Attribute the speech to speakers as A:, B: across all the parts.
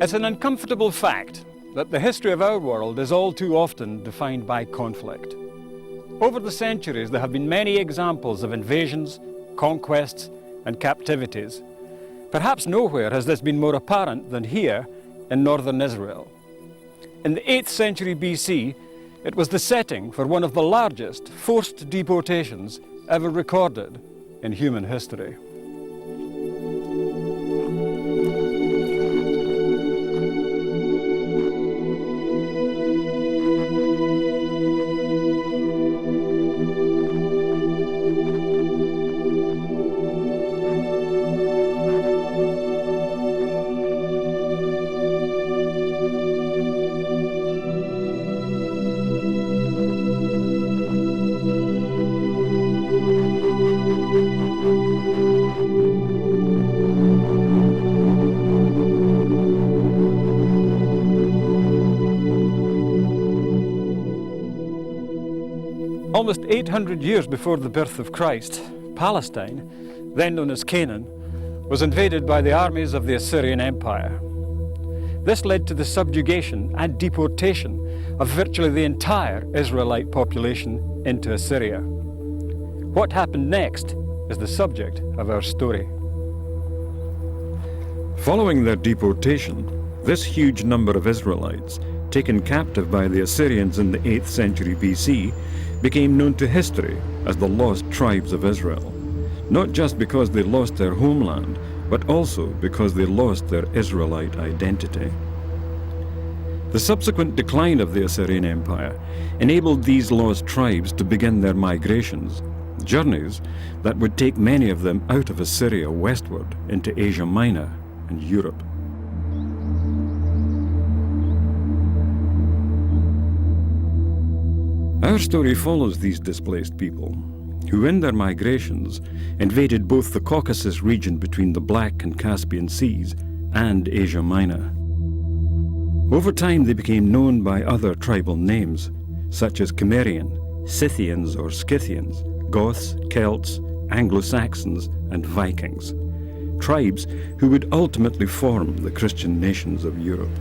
A: It's an uncomfortable fact that the history of our world is all too often defined by conflict. Over the centuries, there have been many examples of invasions, conquests, and captivities. Perhaps nowhere has this been more apparent than here in northern Israel. In the 8th century BC, it was the setting for one of the largest forced deportations ever recorded in human history. Almost 800 years before the birth of Christ, Palestine, then known as Canaan, was invaded by the armies of the Assyrian Empire. This led to the subjugation and deportation of virtually the entire Israelite population into Assyria. What happened next is the subject of our story. Following their deportation, this huge number of Israelites, taken captive by the Assyrians in the 8th century BC, became known to history as the lost tribes of Israel, not just because they lost their homeland, but also because they lost their Israelite identity. The subsequent decline of the Assyrian Empire enabled these lost tribes to begin their migrations, journeys that would take many of them out of Assyria westward into Asia Minor and Europe. Our story follows these displaced people, who in their migrations invaded both the Caucasus region between the Black and Caspian Seas and Asia Minor. Over time they became known by other tribal names, such as Cimmerian, Scythians or Scythians, Goths, Celts, Anglo-Saxons and Vikings, tribes who would ultimately form the Christian nations of Europe.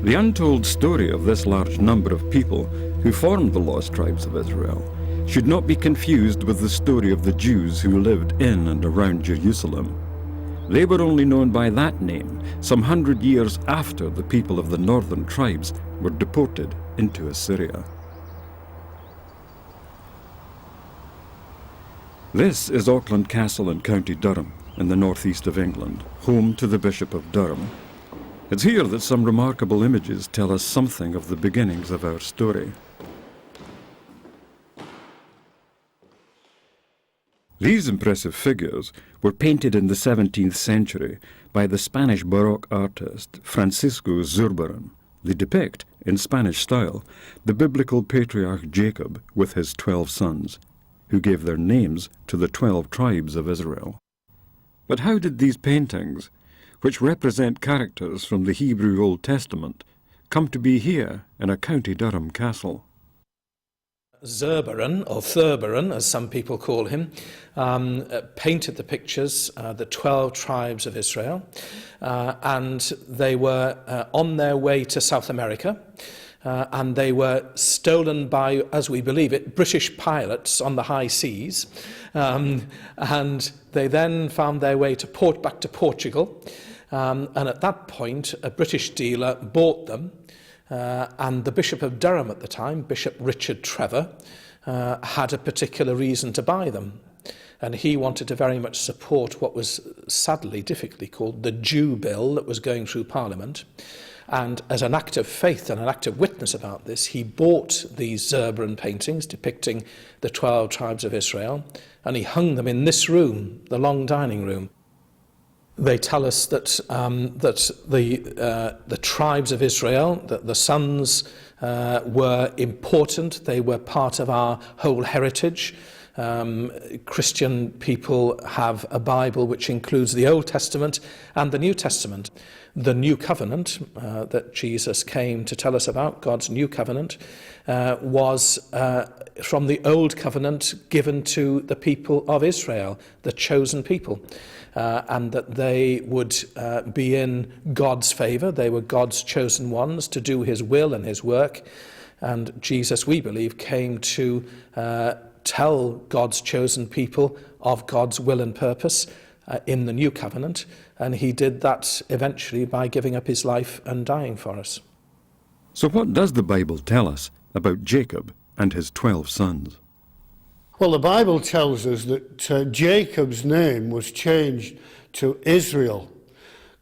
A: The untold story of this large number of people who formed the lost tribes of Israel should not be confused with the story of the Jews who lived in and around Jerusalem. They were only known by that name some 100 years after the people of the northern tribes were deported into Assyria. This is Auckland Castle in County Durham in the northeast of England, home to the Bishop of Durham. It's here that some remarkable images tell us something of the beginnings of our story. These impressive figures were painted in the 17th century by the Spanish Baroque artist Francisco Zurbarán. They depict, in Spanish style, the biblical patriarch Jacob with his 12 sons, who gave their names to the 12 tribes of Israel. But how did these paintings, which represent characters from the Hebrew Old Testament, come to be here in a County Durham castle?
B: Zurbarán, or Thurbarán, as some people call him, painted the pictures, the 12 tribes of Israel, and they were on their way to South America, and they were stolen by, as we believe it, British pirates on the high seas, and they then found their way back to Portugal, and at that point a British dealer bought them, and the Bishop of Durham at the time, Bishop Richard Trevor, had a particular reason to buy them. And he wanted to very much support what was sadly difficultly called the Jew Bill that was going through Parliament. And as an act of faith and an act of witness about this, he bought these Zurbarán paintings depicting the 12 tribes of Israel, and he hung them in this room, the long dining room. They tell us that the tribes of Israel, that the sons were important. They were part of our whole heritage. Christian people have a Bible which includes the Old Testament and the New Testament. The New Covenant that Jesus came to tell us about, God's New Covenant, was from the Old Covenant given to the people of Israel, the chosen people, and that they would be in God's favour. They were God's chosen ones to do his will and his work. And Jesus, we believe, came to tell God's chosen people of God's will and purpose in the New Covenant, and he did that eventually by giving up his life and dying for us.
A: So what does the Bible tell us about Jacob and his 12 sons?
C: Well, the Bible tells us that Jacob's name was changed to Israel.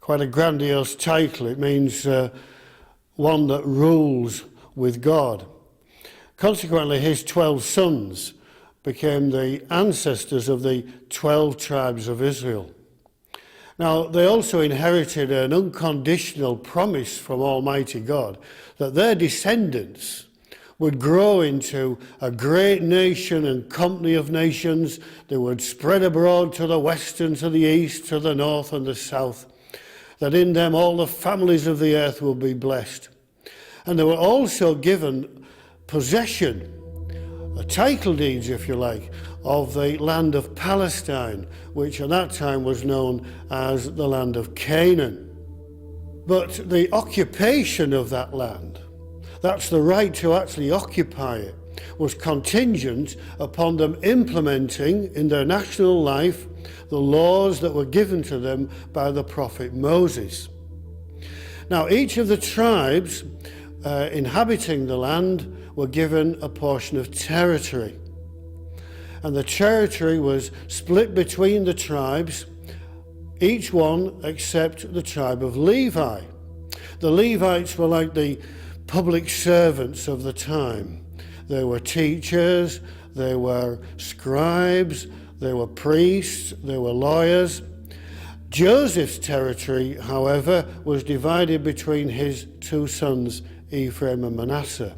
C: Quite a grandiose title. It means one that rules with God. Consequently, his 12 sons became the ancestors of the 12 tribes of Israel. Now, they also inherited an unconditional promise from Almighty God that their descendants would grow into a great nation and company of nations. They would spread abroad to the west and to the east, to the north and the south, that in them all the families of the earth will be blessed. And they were also given possession, title deeds, if you like, of the land of Palestine, which at that time was known as the land of Canaan. But the occupation of that land, that's the right to actually occupy it, was contingent upon them implementing in their national life the laws that were given to them by the prophet Moses. Now, each of the tribes inhabiting the land were given a portion of territory. And the territory was split between the tribes, each one except the tribe of Levi. The Levites were like the public servants of the time. They were teachers, they were scribes, they were priests, they were lawyers. Joseph's territory, however, was divided between his two sons, Ephraim and Manasseh.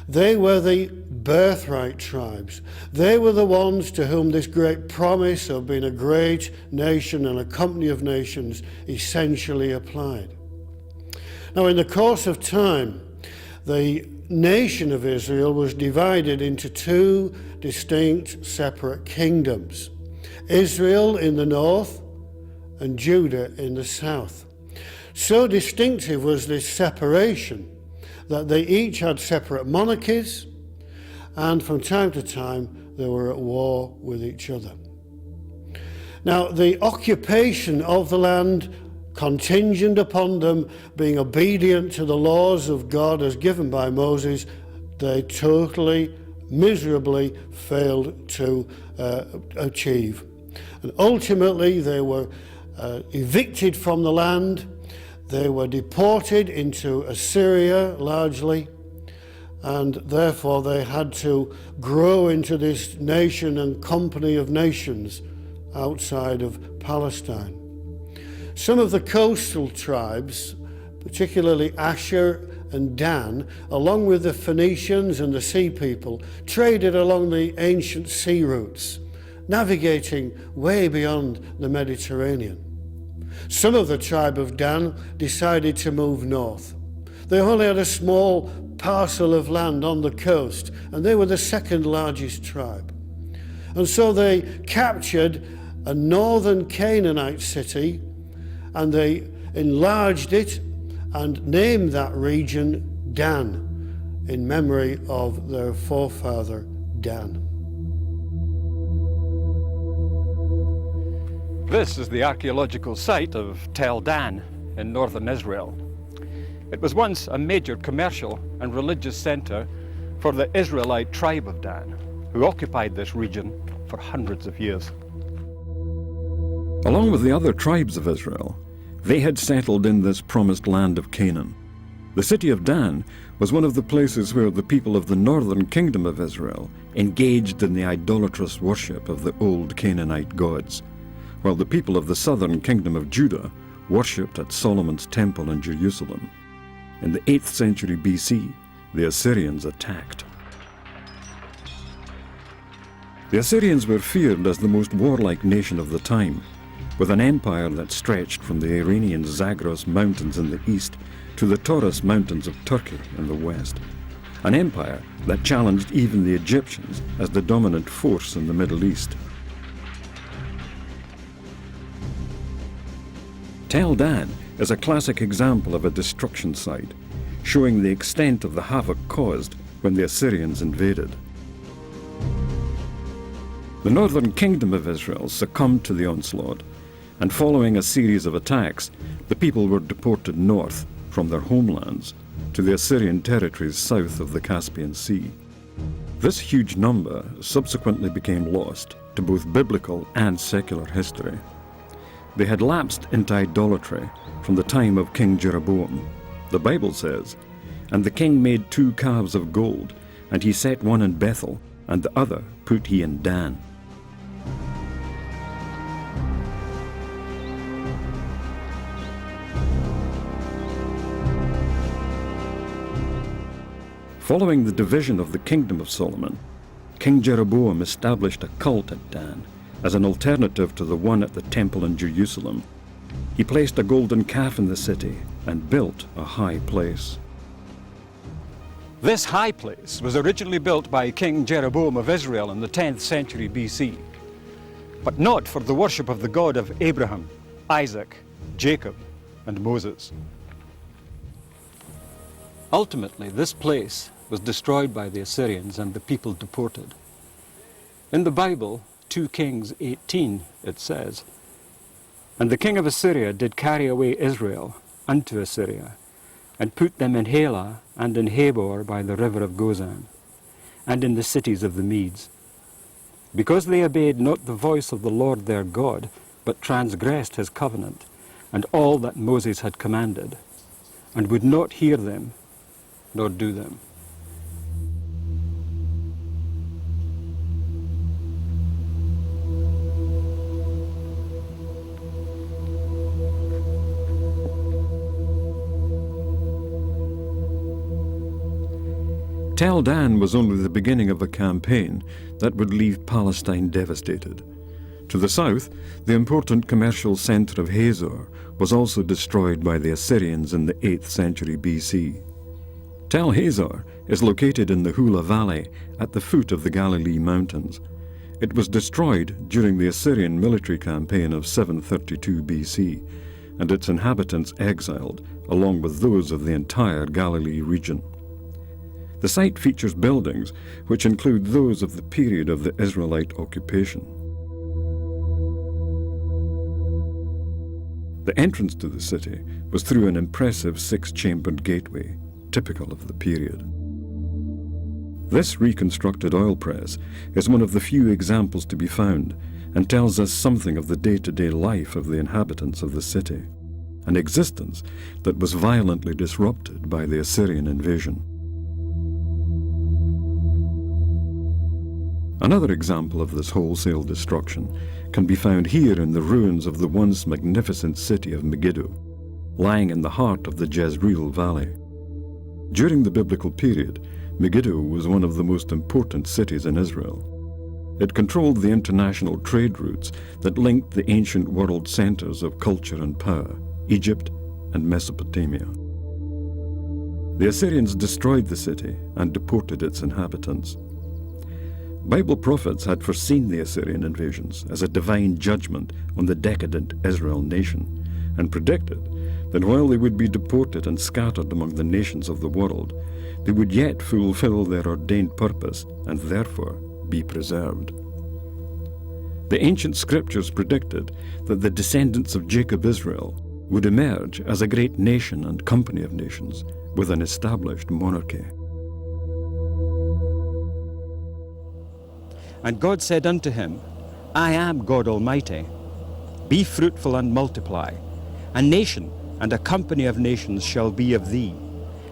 C: They were the birthright tribes. They were the ones to whom this great promise of being a great nation and a company of nations essentially applied. Now, in the course of time, the nation of Israel was divided into two distinct separate kingdoms: Israel in the north and Judah in the south. So distinctive was this separation that they each had separate monarchies, and from time to time they were at war with each other. Now, the occupation of the land, contingent upon them being obedient to the laws of God as given by Moses, they totally, miserably failed to achieve. And ultimately they were evicted from the land. They were deported into Assyria largely, and therefore they had to grow into this nation and company of nations outside of Palestine. Some of the coastal tribes, particularly Asher and Dan, along with the Phoenicians and the sea people, traded along the ancient sea routes, navigating way beyond the Mediterranean. Some of the tribe of Dan decided to move north. They only had a small parcel of land on the coast, and they were the second largest tribe. And so they captured a northern Canaanite city, and they enlarged it and named that region Dan, in memory of their forefather Dan.
A: This is the archaeological site of Tel Dan in northern Israel. It was once a major commercial and religious center for the Israelite tribe of Dan, who occupied this region for hundreds of years. Along with the other tribes of Israel, they had settled in this promised land of Canaan. The city of Dan was one of the places where the people of the northern kingdom of Israel engaged in the idolatrous worship of the old Canaanite gods, while the people of the southern kingdom of Judah worshipped at Solomon's temple in Jerusalem. In the 8th century BC, the Assyrians attacked. The Assyrians were feared as the most warlike nation of the time, with an empire that stretched from the Iranian Zagros Mountains in the east to the Taurus Mountains of Turkey in the west. An empire that challenged even the Egyptians as the dominant force in the Middle East. Tel Dan is a classic example of a destruction site, showing the extent of the havoc caused when the Assyrians invaded. The northern kingdom of Israel succumbed to the onslaught, and following a series of attacks, the people were deported north from their homelands to the Assyrian territories south of the Caspian Sea. This huge number subsequently became lost to both biblical and secular history. They had lapsed into idolatry from the time of King Jeroboam. The Bible says, "And the king made 2 calves of gold, and he set one in Bethel, and the other put he in Dan." Following the division of the kingdom of Solomon, King Jeroboam established a cult at Dan as an alternative to the one at the temple in Jerusalem. He placed a golden calf in the city and built a high place.
D: This high place was originally built by King Jeroboam of Israel in the 10th century BC, but not for the worship of the God of Abraham, Isaac, Jacob, and Moses. Ultimately, this place was destroyed by the Assyrians and the people deported. In the Bible, 2 Kings 18, it says, "And the king of Assyria did carry away Israel unto Assyria, and put them in Halah and in Habor by the river of Gozan, and in the cities of the Medes, because they obeyed not the voice of the Lord their God, but transgressed his covenant, and all that Moses had commanded, and would not hear them, nor do them."
A: Tel Dan was only the beginning of a campaign that would leave Palestine devastated. To the south, the important commercial center of Hazor was also destroyed by the Assyrians in the 8th century BC. Tel Hazor is located in the Hula Valley at the foot of the Galilee Mountains. It was destroyed during the Assyrian military campaign of 732 BC, and its inhabitants exiled, along with those of the entire Galilee region. The site features buildings which include those of the period of the Israelite occupation. The entrance to the city was through an impressive 6-chambered gateway, typical of the period. This reconstructed oil press is one of the few examples to be found and tells us something of the day-to-day life of the inhabitants of the city, an existence that was violently disrupted by the Assyrian invasion. Another example of this wholesale destruction can be found here in the ruins of the once magnificent city of Megiddo, lying in the heart of the Jezreel Valley. During the biblical period, Megiddo was one of the most important cities in Israel. It controlled the international trade routes that linked the ancient world centers of culture and power, Egypt and Mesopotamia. The Assyrians destroyed the city and deported its inhabitants. Bible prophets had foreseen the Assyrian invasions as a divine judgment on the decadent Israel nation, and predicted that while they would be deported and scattered among the nations of the world, they would yet fulfill their ordained purpose and therefore be preserved. The ancient scriptures predicted that the descendants of Jacob Israel would emerge as a great nation and company of nations with an established monarchy.
D: And God said unto him, I am God Almighty. Be fruitful and multiply. A nation and a company of nations shall be of thee,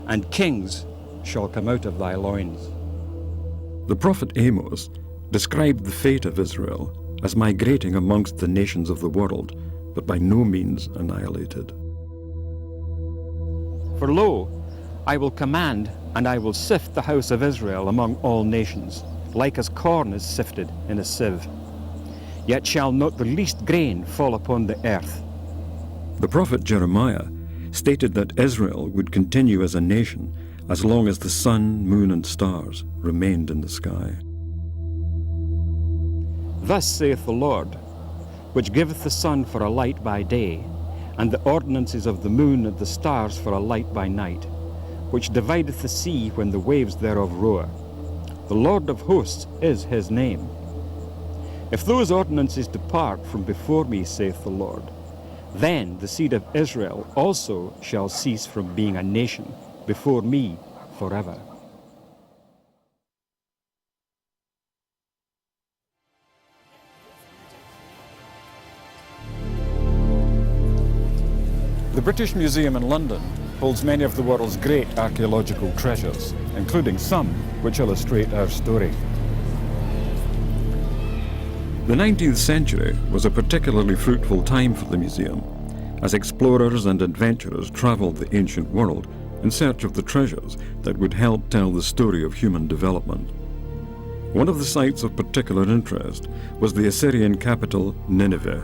D: and kings shall come out of thy loins.
A: The prophet Amos described the fate of Israel as migrating amongst the nations of the world, but by no means annihilated.
D: For lo, I will command, and I will sift the house of Israel among all nations, like as corn is sifted in a sieve. Yet shall not the least grain fall upon the earth.
A: The prophet Jeremiah stated that Israel would continue as a nation as long as the sun, moon, and stars remained in the sky.
D: Thus saith the Lord, which giveth the sun for a light by day, and the ordinances of the moon and the stars for a light by night, which divideth the sea when the waves thereof roar. The Lord of hosts is his name. If those ordinances depart from before me, saith the Lord, then the seed of Israel also shall cease from being a nation before me forever.
A: The British Museum in London holds many of the world's great archaeological treasures, including some which illustrate our story. The 19th century was a particularly fruitful time for the museum, as explorers and adventurers travelled the ancient world in search of the treasures that would help tell the story of human development. One of the sites of particular interest was the Assyrian capital, Nineveh.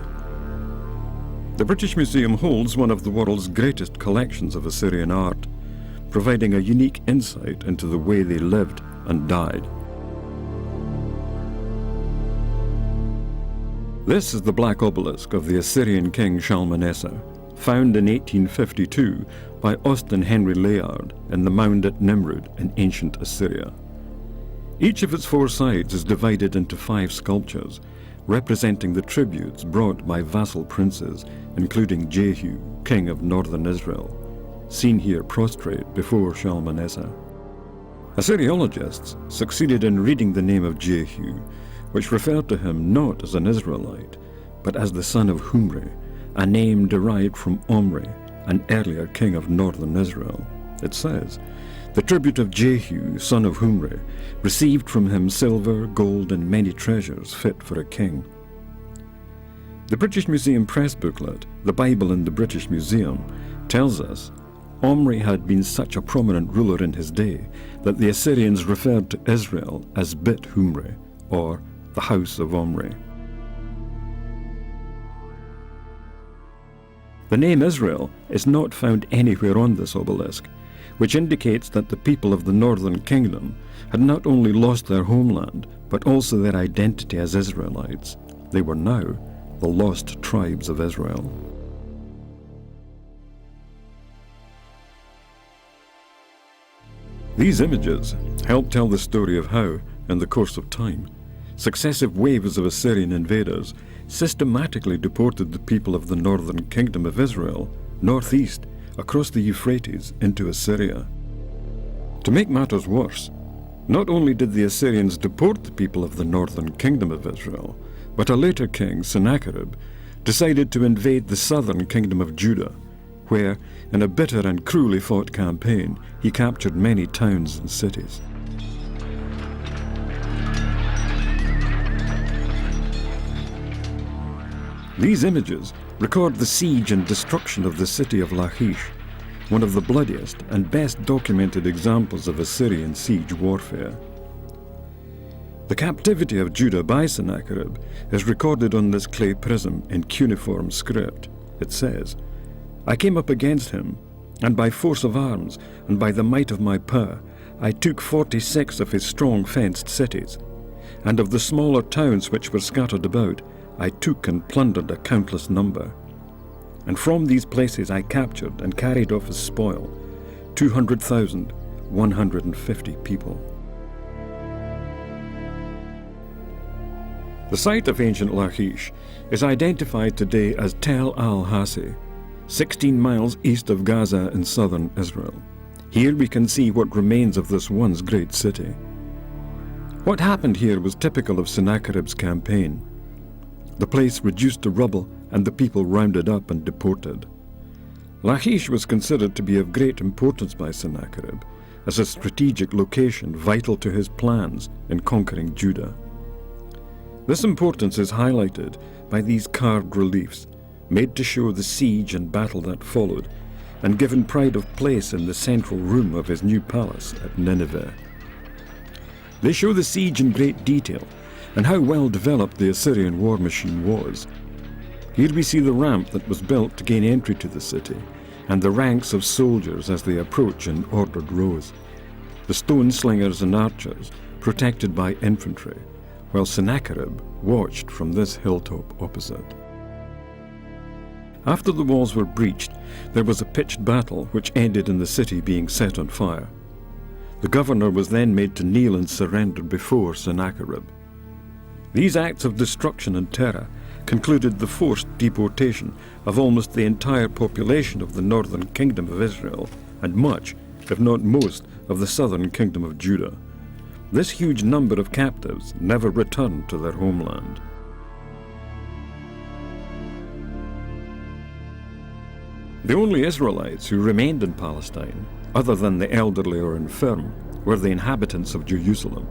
A: The British Museum holds one of the world's greatest collections of Assyrian art, providing a unique insight into the way they lived and died. This is the black obelisk of the Assyrian king Shalmaneser, found in 1852 by Austin Henry Layard in the mound at Nimrud in ancient Assyria. Each of its 4 sides is divided into 5 sculptures, representing the tributes brought by vassal princes, including Jehu, king of northern Israel, seen here prostrate before Shalmaneser. Assyriologists succeeded in reading the name of Jehu, which referred to him not as an Israelite, but as the son of Humri, a name derived from Omri, an earlier king of northern Israel. It says, "The tribute of Jehu, son of Humri, received from him silver, gold, and many treasures fit for a king." The British Museum press booklet, The Bible in the British Museum, tells us Omri had been such a prominent ruler in his day that the Assyrians referred to Israel as Bit Humri, or the house of Omri. The name Israel is not found anywhere on this obelisk, which indicates that the people of the northern kingdom had not only lost their homeland, but also their identity as Israelites. They were now the lost tribes of Israel. These images help tell the story of how, in the course of time, successive waves of Assyrian invaders systematically deported the people of the northern kingdom of Israel northeast across the Euphrates into Assyria. To make matters worse, not only did the Assyrians deport the people of the northern kingdom of Israel, but a later king, Sennacherib, decided to invade the southern kingdom of Judah, where, in a bitter and cruelly fought campaign, he captured many towns and cities. These images record the siege and destruction of the city of Lachish, one of the bloodiest and best documented examples of Assyrian siege warfare. The captivity of Judah by Sennacherib is recorded on this clay prism in cuneiform script. It says, "I came up against him, and by force of arms, and by the might of my power, I took 46 of his strong fenced cities, and of the smaller towns which were scattered about, I took and plundered a countless number. And from these places I captured and carried off as spoil 200,150 people." The site of ancient Lachish is identified today as Tel al-Hassi, 16 miles east of Gaza in southern Israel. Here we can see what remains of this once great city. What happened here was typical of Sennacherib's campaign. The place reduced to rubble and the people rounded up and deported. Lachish was considered to be of great importance by Sennacherib as a strategic location vital to his plans in conquering Judah. This importance is highlighted by these carved reliefs, made to show the siege and battle that followed, and given pride of place in the central room of his new palace at Nineveh. They show the siege in great detail and how well developed the Assyrian war machine was. Here we see the ramp that was built to gain entry to the city, and the ranks of soldiers as they approach in ordered rows. The stone slingers and archers protected by infantry, while Sennacherib watched from this hilltop opposite. After the walls were breached, there was a pitched battle which ended in the city being set on fire. The governor was then made to kneel and surrender before Sennacherib. These acts of destruction and terror concluded the forced deportation of almost the entire population of the northern kingdom of Israel and much, if not most, of the southern kingdom of Judah. This huge number of captives never returned to their homeland. The only Israelites who remained in Palestine, other than the elderly or infirm, were the inhabitants of Jerusalem.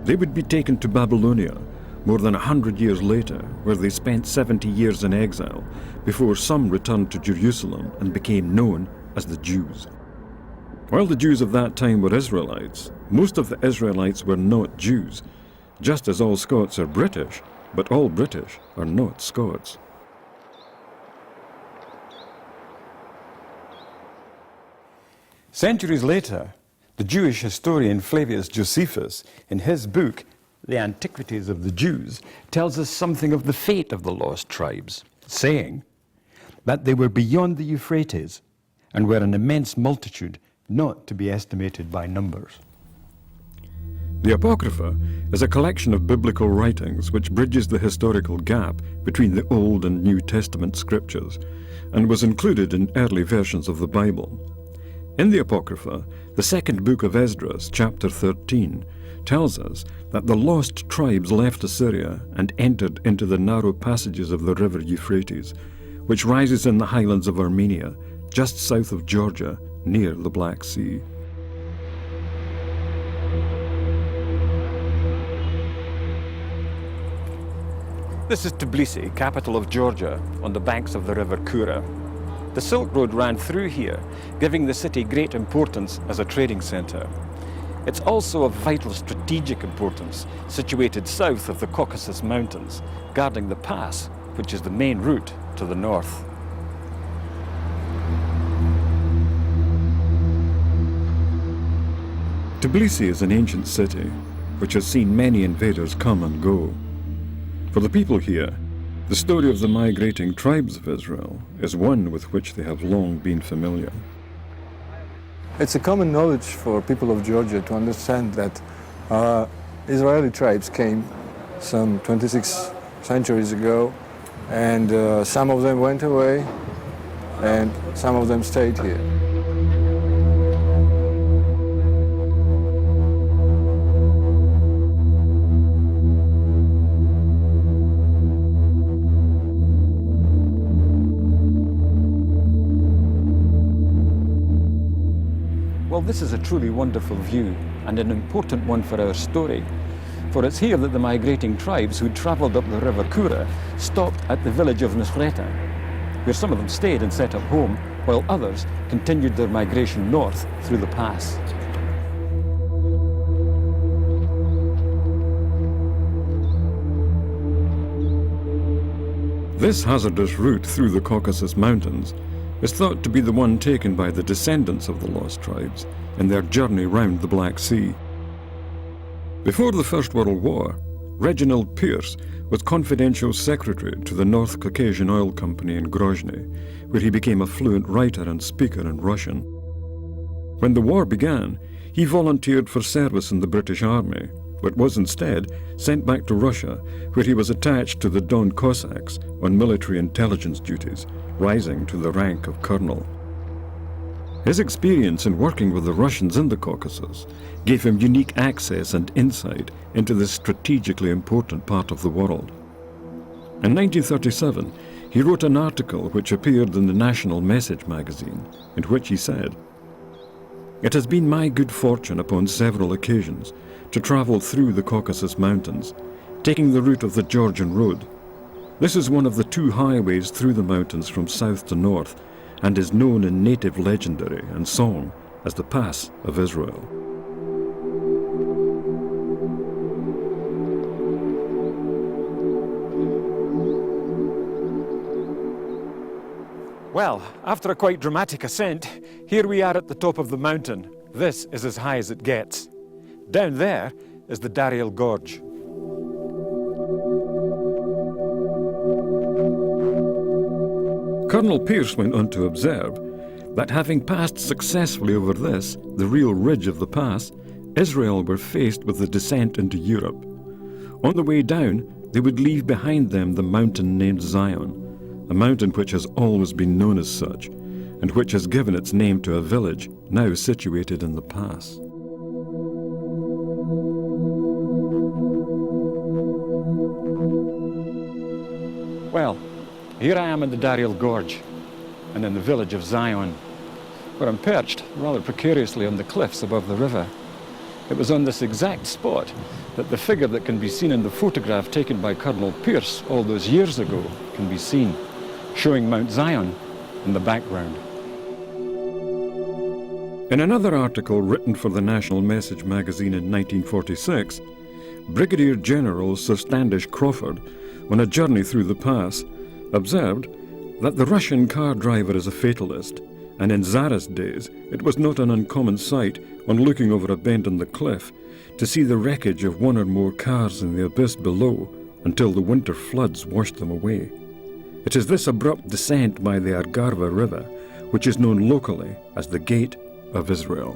A: They would be taken to Babylonia more than 100 years later, where they spent 70 years in exile before some returned to Jerusalem and became known as the Jews. While the Jews of that time were Israelites, most of the Israelites were not Jews, just as all Scots are British, but all British are not Scots.
D: Centuries later, the Jewish historian Flavius Josephus, in his book, The Antiquities of the Jews, tells us something of the fate of the lost tribes, saying that they were beyond the Euphrates and were an immense multitude not to be estimated by numbers.
A: The Apocrypha is a collection of biblical writings which bridges the historical gap between the Old and New Testament scriptures and was included in early versions of the Bible. In the Apocrypha, the second book of Esdras, chapter 13, tells us that the lost tribes left Assyria and entered into the narrow passages of the river Euphrates, which rises in the highlands of Armenia, just south of Georgia, near the Black Sea.
D: This is Tbilisi, capital of Georgia, on the banks of the river Kura. The Silk Road ran through here, giving the city great importance as a trading center. It's also of vital strategic importance, situated south of the Caucasus Mountains, guarding the pass, which is the main route to the north.
A: Tbilisi is an ancient city, which has seen many invaders come and go. For the people here, the story of the migrating tribes of Israel is one with which they have long been familiar.
E: It's a common knowledge for people of Georgia to understand that Israeli tribes came some 26 centuries ago, and some of them went away, and some of them stayed here.
D: Well, this is a truly wonderful view and an important one for our story. For it's here that the migrating tribes who travelled up the river Kura stopped at the village of Nusreta, where some of them stayed and set up home, while others continued their migration north through the pass.
A: This hazardous route through the Caucasus Mountains is thought to be the one taken by the descendants of the lost tribes in their journey round the Black Sea. Before the First World War, Reginald Pierce was confidential secretary to the North Caucasian Oil Company in Grozny, where he became a fluent writer and speaker in Russian. When the war began, he volunteered for service in the British Army, but was instead sent back to Russia, where he was attached to the Don Cossacks on military intelligence duties, rising to the rank of colonel. His experience in working with the Russians in the Caucasus gave him unique access and insight into this strategically important part of the world. In 1937, he wrote an article which appeared in the National Message magazine, in which he said, "It has been my good fortune upon several occasions to travel through the Caucasus Mountains, taking the route of the Georgian Road. This is one of the two highways through the mountains from south to north, and is known in native legendary and song as the Pass of Israel." Well, after a quite dramatic ascent, here we are at the top of the mountain. This is as high as it gets. Down there is the Dariel Gorge. Colonel Pierce went on to observe that having passed successfully over this, the real ridge of the pass, Israel were faced with the descent into Europe. On the way down, they would leave behind them the mountain named Zion, a mountain which has always been known as such, and which has given its name to a village now situated in the pass. Well, here I am in the Dariel Gorge, and in the village of Zion, where I'm perched rather precariously on the cliffs above the river. It was on this exact spot that the figure that can be seen in the photograph taken by Colonel Pierce all those years ago can be seen, showing Mount Zion in the background. In another article written for the National Message magazine in 1946, Brigadier General Sir Standish Crawford, on a journey through the pass, observed that the Russian car driver is a fatalist, and in Zara's days it was not an uncommon sight, on looking over a bend in the cliff, to see the wreckage of one or more cars in the abyss below until the winter floods washed them away. It is this abrupt descent by the Argarva River which is known locally as the Gate of Israel.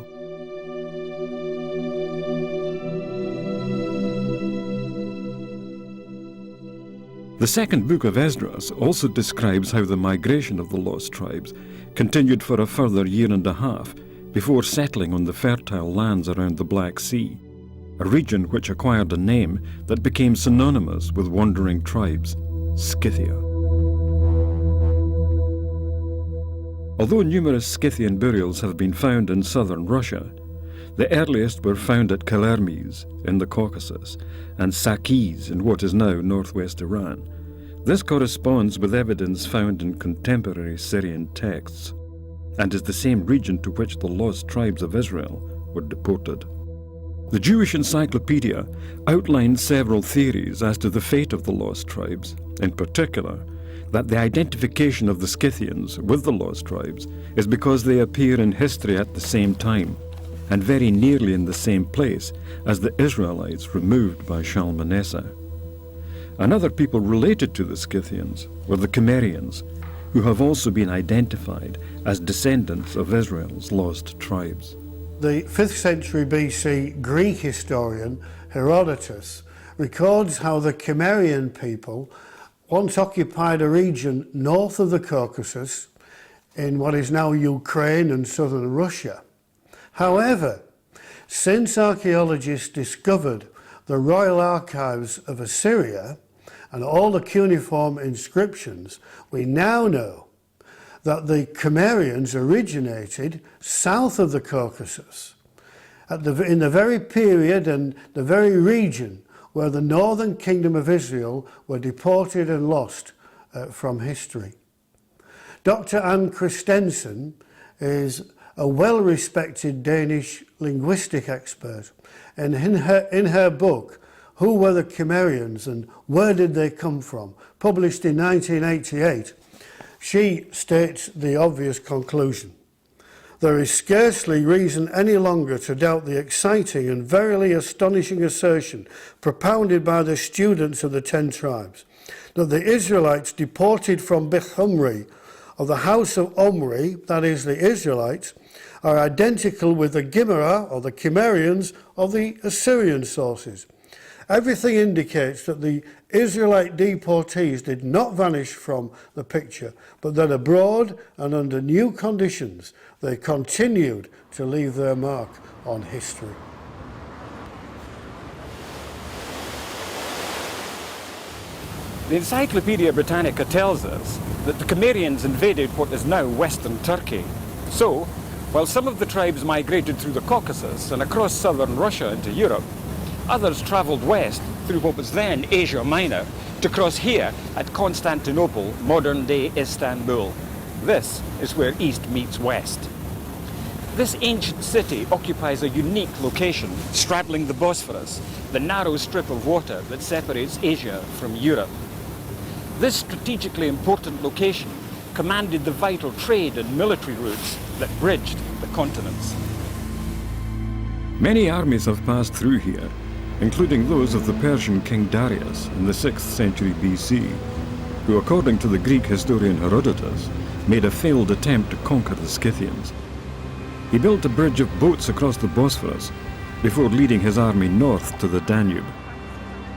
A: The second book of Esdras also describes how the migration of the lost tribes continued for a further year and a half before settling on the fertile lands around the Black Sea, a region which acquired a name that became synonymous with wandering tribes, Scythia. Although numerous Scythian burials have been found in southern Russia, the earliest were found at Kalermes in the Caucasus and Sakis in what is now northwest Iran. This corresponds with evidence found in contemporary Syrian texts and is the same region to which the lost tribes of Israel were deported. The Jewish Encyclopedia outlines several theories as to the fate of the lost tribes, in particular that the identification of the Scythians with the lost tribes is because they appear in history at the same time and very nearly in the same place as the Israelites removed by Shalmaneser. And other people related to the Scythians were the Cimmerians, who have also been identified as descendants of Israel's lost tribes.
C: The 5th century BC Greek historian Herodotus records how the Cimmerian people once occupied a region north of the Caucasus in what is now Ukraine and southern Russia. However, since archaeologists discovered the royal archives of Assyria and all the cuneiform inscriptions, we now know that the Cimmerians originated south of the Caucasus, in the very period and the very region where the northern kingdom of Israel were deported and lost from history. Dr. Anne Christensen is a well-respected Danish linguistic expert, and in her book, Who Were the Cimmerians and Where Did They Come From?, published in 1988, she states the obvious conclusion. There is scarcely reason any longer to doubt the exciting and verily astonishing assertion propounded by the students of the 10 tribes, that the Israelites deported from Bethumri of the house of Omri, that is the Israelites, are identical with the Gimera or the Cimmerians of the Assyrian sources. Everything indicates that the Israelite deportees did not vanish from the picture, but that abroad and under new conditions they continued to leave their mark on history.
A: The Encyclopedia Britannica tells us that the Cimmerians invaded what is now western Turkey. So, while some of the tribes migrated through the Caucasus and across southern Russia into Europe, others travelled west through what was then Asia Minor to cross here at Constantinople, modern-day Istanbul. This is where east meets west. This ancient city occupies a unique location straddling the Bosphorus, the narrow strip of water that separates Asia from Europe. This strategically important location
D: commanded the vital trade and military routes that bridged the continents.
A: Many armies have passed through here, including those of the Persian king Darius in the 6th century BC, who, according to the Greek historian Herodotus, made a failed attempt to conquer the Scythians. He built a bridge of boats across the Bosphorus before leading his army north to the Danube.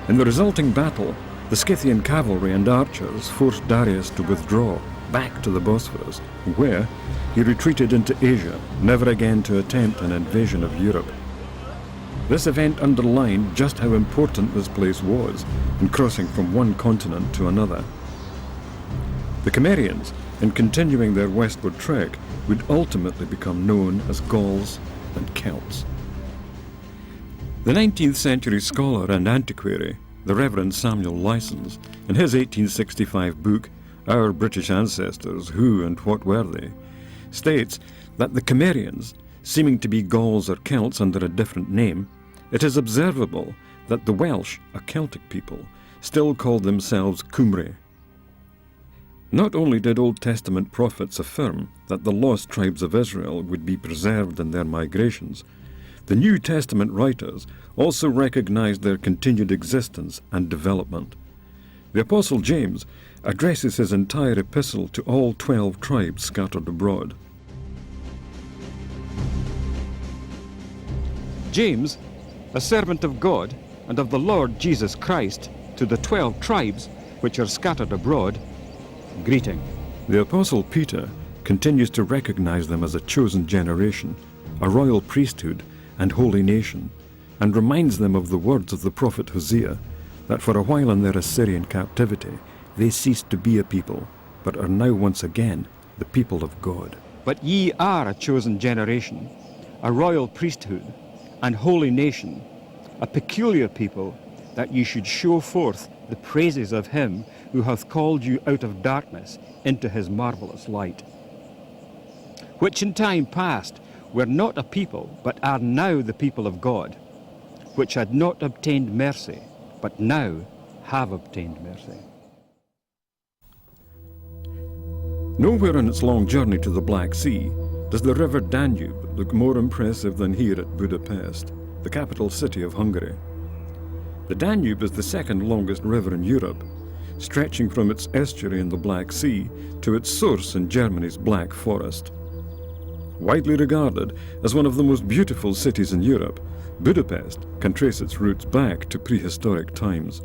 A: In the resulting battle, the Scythian cavalry and archers forced Darius to withdraw back to the Bosphorus, where he retreated into Asia, never again to attempt an invasion of Europe. This event underlined just how important this place was in crossing from one continent to another. The Cimmerians, in continuing their westward trek, would ultimately become known as Gauls and Celts. The 19th century scholar and antiquary, the Reverend Samuel Lysons, in his 1865 book, Our British Ancestors, Who and What Were They?, states that the Cimmerians, seeming to be Gauls or Celts under a different name, it is observable that the Welsh, a Celtic people, still called themselves Cymri. Not only did Old Testament prophets affirm that the lost tribes of Israel would be preserved in their migrations, the New Testament writers also recognized their continued existence and development. The Apostle James addresses his entire epistle to all 12 tribes scattered abroad.
D: James, a servant of God and of the Lord Jesus Christ, to the 12 tribes which are scattered abroad, greeting.
A: The Apostle Peter continues to recognize them as a chosen generation, a royal priesthood and holy nation, and reminds them of the words of the prophet Hosea, that for a while in their Assyrian captivity they ceased to be a people, but are now once again the people of God.
D: But ye are a chosen generation, a royal priesthood, and holy nation, a peculiar people, that ye should show forth the praises of him who hath called you out of darkness into his marvellous light, which in time past were not a people, but are now the people of God, which had not obtained mercy, but now have obtained mercy.
A: Nowhere in its long journey to the Black Sea does the river Danube look more impressive than here at Budapest, the capital city of Hungary. The Danube is the second longest river in Europe, stretching from its estuary in the Black Sea to its source in Germany's Black Forest. Widely regarded as one of the most beautiful cities in Europe, Budapest can trace its roots back to prehistoric times.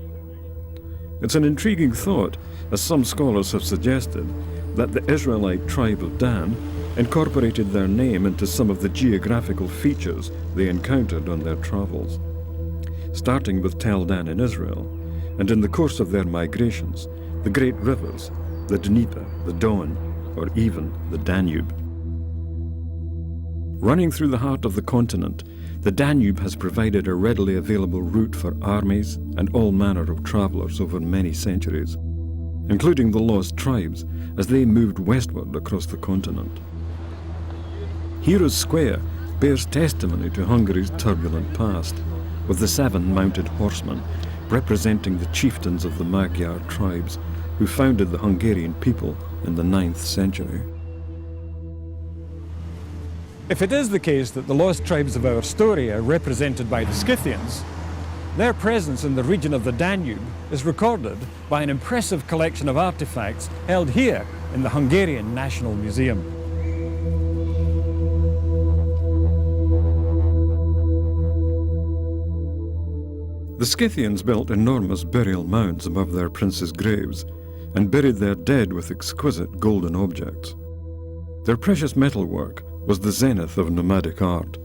A: It's an intriguing thought, as some scholars have suggested, that the Israelite tribe of Dan incorporated their name into some of the geographical features they encountered on their travels. Starting with Tel Dan in Israel, and in the course of their migrations, the great rivers, the Dnieper, the Don, or even the Danube. Running through the heart of the continent, the Danube has provided a readily available route for armies and all manner of travelers over many centuries, including the lost tribes as they moved westward across the continent. Heroes Square bears testimony to Hungary's turbulent past, with the 7 mounted horsemen representing the chieftains of the Magyar tribes who founded the Hungarian people in the 9th century.
D: If it is the case that the lost tribes of our story are represented by the Scythians, their presence in the region of the Danube is recorded by an impressive collection of artifacts held here in the Hungarian National Museum.
A: The Scythians built enormous burial mounds above their princes' graves and buried their dead with exquisite golden objects. Their precious metalwork was the zenith of nomadic art.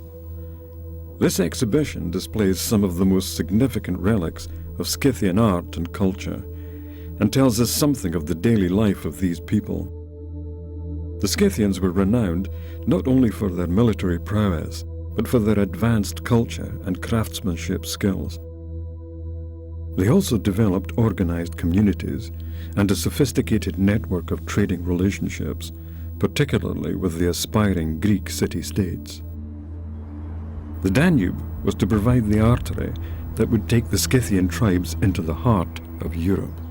A: This exhibition displays some of the most significant relics of Scythian art and culture and tells us something of the daily life of these people. The Scythians were renowned not only for their military prowess, but for their advanced culture and craftsmanship skills. They also developed organized communities and a sophisticated network of trading relationships, particularly with the aspiring Greek city-states. The Danube was to provide the artery that would take the Scythian tribes into the heart of Europe.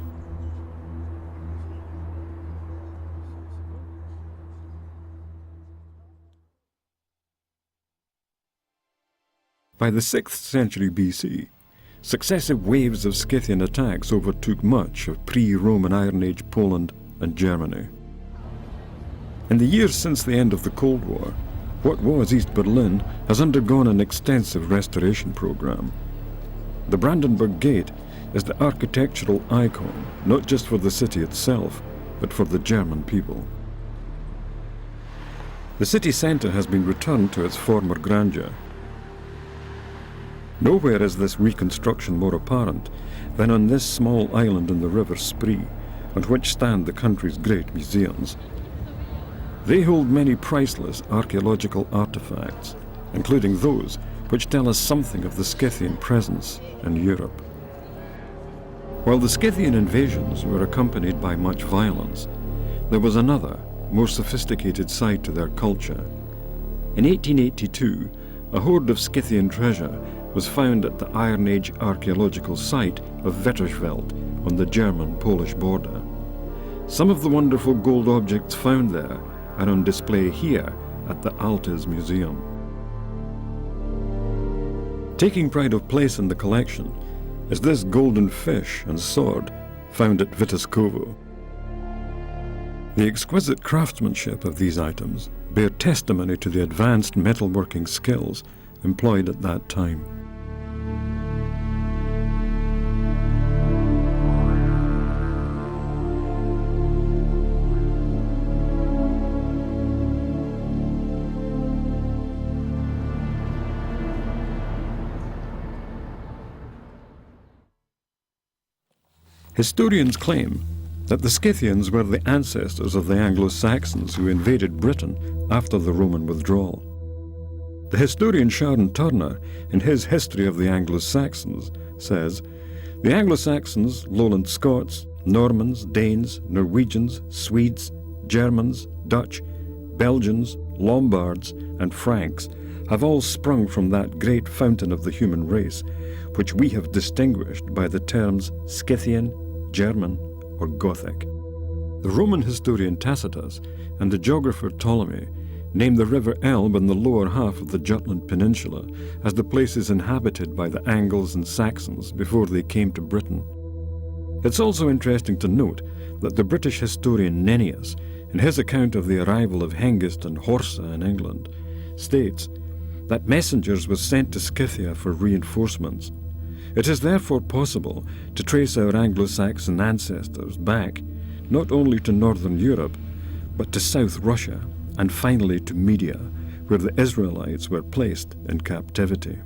A: By the 6th century BC, successive waves of Scythian attacks overtook much of pre-Roman Iron Age Poland and Germany. In the years since the end of the Cold War, what was East Berlin has undergone an extensive restoration program. The Brandenburg Gate is the architectural icon, not just for the city itself, but for the German people. The city centre has been returned to its former grandeur. Nowhere is this reconstruction more apparent than on this small island in the River Spree, on which stand the country's great museums. They hold many priceless archaeological artifacts, including those which tell us something of the Scythian presence in Europe. While the Scythian invasions were accompanied by much violence, there was another, more sophisticated side to their culture. In 1882, a hoard of Scythian treasure was found at the Iron Age archaeological site of Wetterschwelt on the German-Polish border. Some of the wonderful gold objects found there are on display here at the Altes Museum. Taking pride of place in the collection is this golden fish and sword found at Wittyskowo. The exquisite craftsmanship of these items bear testimony to the advanced metalworking skills employed at that time. Historians claim that the Scythians were the ancestors of the Anglo-Saxons who invaded Britain after the Roman withdrawal. The historian Sharon Turner, in his History of the Anglo-Saxons, says, "The Anglo-Saxons, Lowland Scots, Normans, Danes, Norwegians, Swedes, Germans, Dutch, Belgians, Lombards, and Franks have all sprung from that great fountain of the human race, which we have distinguished by the terms Scythian, German, or Gothic." The Roman historian Tacitus and the geographer Ptolemy name the river Elbe in the lower half of the Jutland Peninsula as the places inhabited by the Angles and Saxons before they came to Britain. It's also interesting to note that the British historian Nennius, in his account of the arrival of Hengist and Horsa in England, states that messengers were sent to Scythia for reinforcements. It is therefore possible to trace our Anglo-Saxon ancestors back not only to northern Europe, but to South Russia, and finally to Media, where the Israelites were placed in captivity.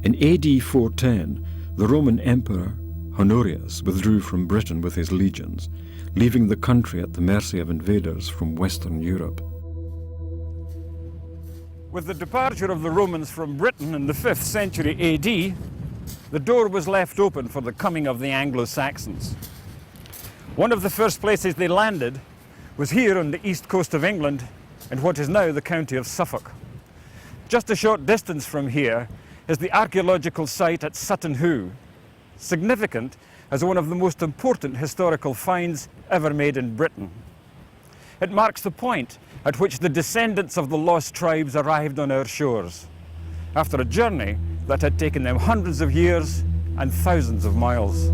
A: In AD 410, the Roman Emperor Honorius withdrew from Britain with his legions, leaving the country at the mercy of invaders from Western Europe.
D: With the departure of the Romans from Britain in the 5th century AD, the door was left open for the coming of the Anglo-Saxons. One of the first places they landed was here on the east coast of England in what is now the county of Suffolk. Just a short distance from here is the archaeological site at Sutton Hoo, significant as one of the most important historical finds ever made in Britain. It marks the point at which the descendants of the lost tribes arrived on our shores, after a journey that had taken them hundreds of years and thousands of miles.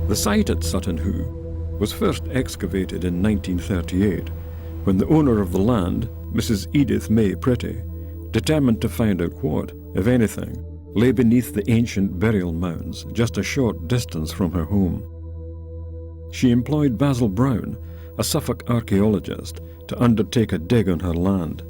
A: The site at Sutton Hoo was first excavated in 1938, when the owner of the land, Mrs. Edith May Pretty, determined to find out what, if anything, lay beneath the ancient burial mounds just a short distance from her home. She employed Basil Brown, a Suffolk archaeologist, to undertake a dig on her land.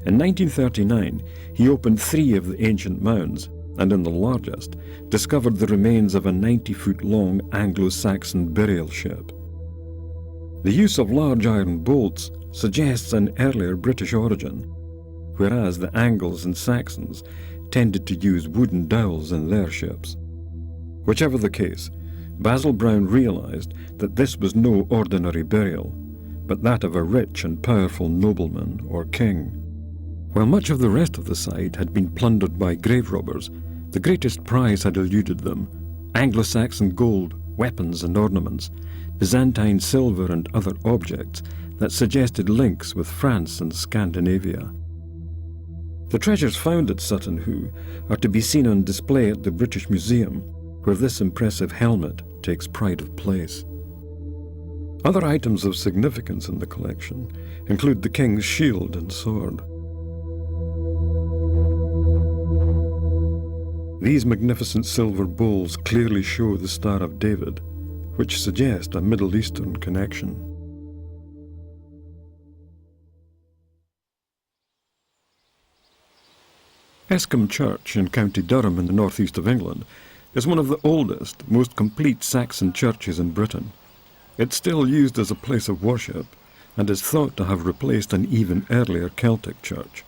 A: In 1939, he opened 3 of the ancient mounds, and in the largest, discovered the remains of a 90-foot-long Anglo-Saxon burial ship. The use of large iron bolts suggests an earlier British origin, whereas the Angles and Saxons tended to use wooden dowels in their ships. Whichever the case, Basil Brown realized that this was no ordinary burial, but that of a rich and powerful nobleman or king. While much of the rest of the site had been plundered by grave robbers, the greatest prize had eluded them: Anglo-Saxon gold, weapons and ornaments, Byzantine silver and other objects that suggested links with France and Scandinavia. The treasures found at Sutton Hoo are to be seen on display at the British Museum, where this impressive helmet takes pride of place. Other items of significance in the collection include the king's shield and sword. These magnificent silver bowls clearly show the Star of David, which suggest a Middle Eastern connection. Escombe Church in County Durham in the northeast of England is one of the oldest, most complete Saxon churches in Britain. It's still used as a place of worship and is thought to have replaced an even earlier Celtic church.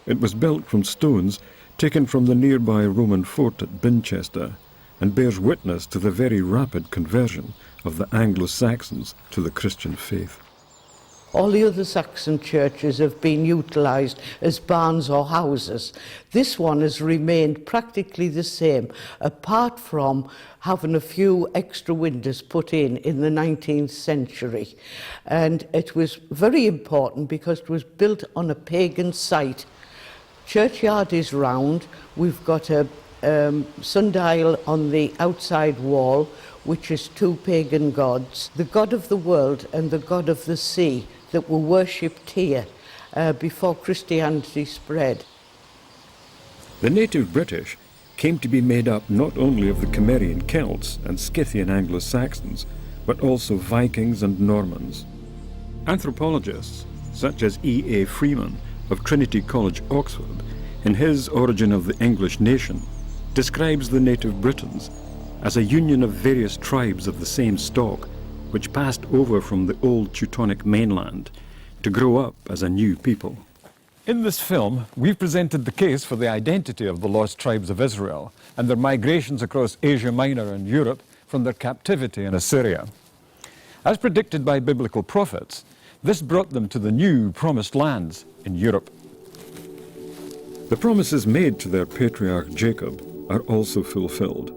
A: It was built from stones taken from the nearby Roman fort at Binchester and bears witness to the very rapid conversion of the Anglo-Saxons to the Christian faith.
F: All the other Saxon churches have been utilised as barns or houses. This one has remained practically the same, apart from having a few extra windows put in the 19th century. And it was very important because it was built on a pagan site. Churchyard is round. We've got a sundial on the outside wall, which is two pagan gods, the god of the world and the god of the sea, that were worshipped here before Christianity spread.
A: The native British came to be made up not only of the Cimmerian Celts and Scythian Anglo-Saxons, but also Vikings and Normans. Anthropologists, such as E.A. Freeman of Trinity College, Oxford, in his Origin of the English Nation, describes the native Britons as a union of various tribes of the same stock, which passed over from the old Teutonic mainland to grow up as a new people.
D: In this film, we've presented the case for the identity of the lost tribes of Israel and their migrations across Asia Minor and Europe from their captivity in Assyria. As predicted by biblical prophets, this brought them to the new promised lands in Europe.
A: The promises made to their patriarch Jacob are also fulfilled,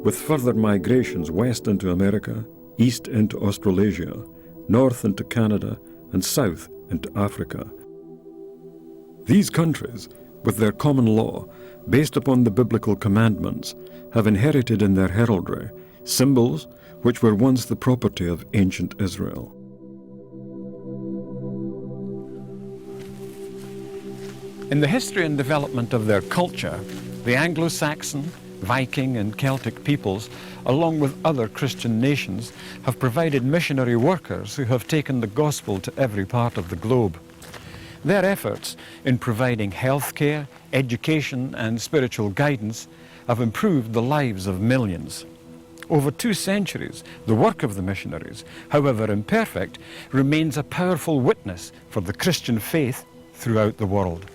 A: with further migrations west into America, east into Australasia, north into Canada, and south into Africa. These countries, with their common law, based upon the biblical commandments, have inherited in their heraldry symbols which were once the property of ancient Israel.
D: In the history and development of their culture, the Anglo-Saxon, Viking and Celtic peoples, along with other Christian nations, have provided missionary workers who have taken the gospel to every part of the globe. Their efforts in providing health care, education and spiritual guidance have improved the lives of millions. Over 2 centuries, the work of the missionaries, however imperfect, remains a powerful witness for the Christian faith throughout the world.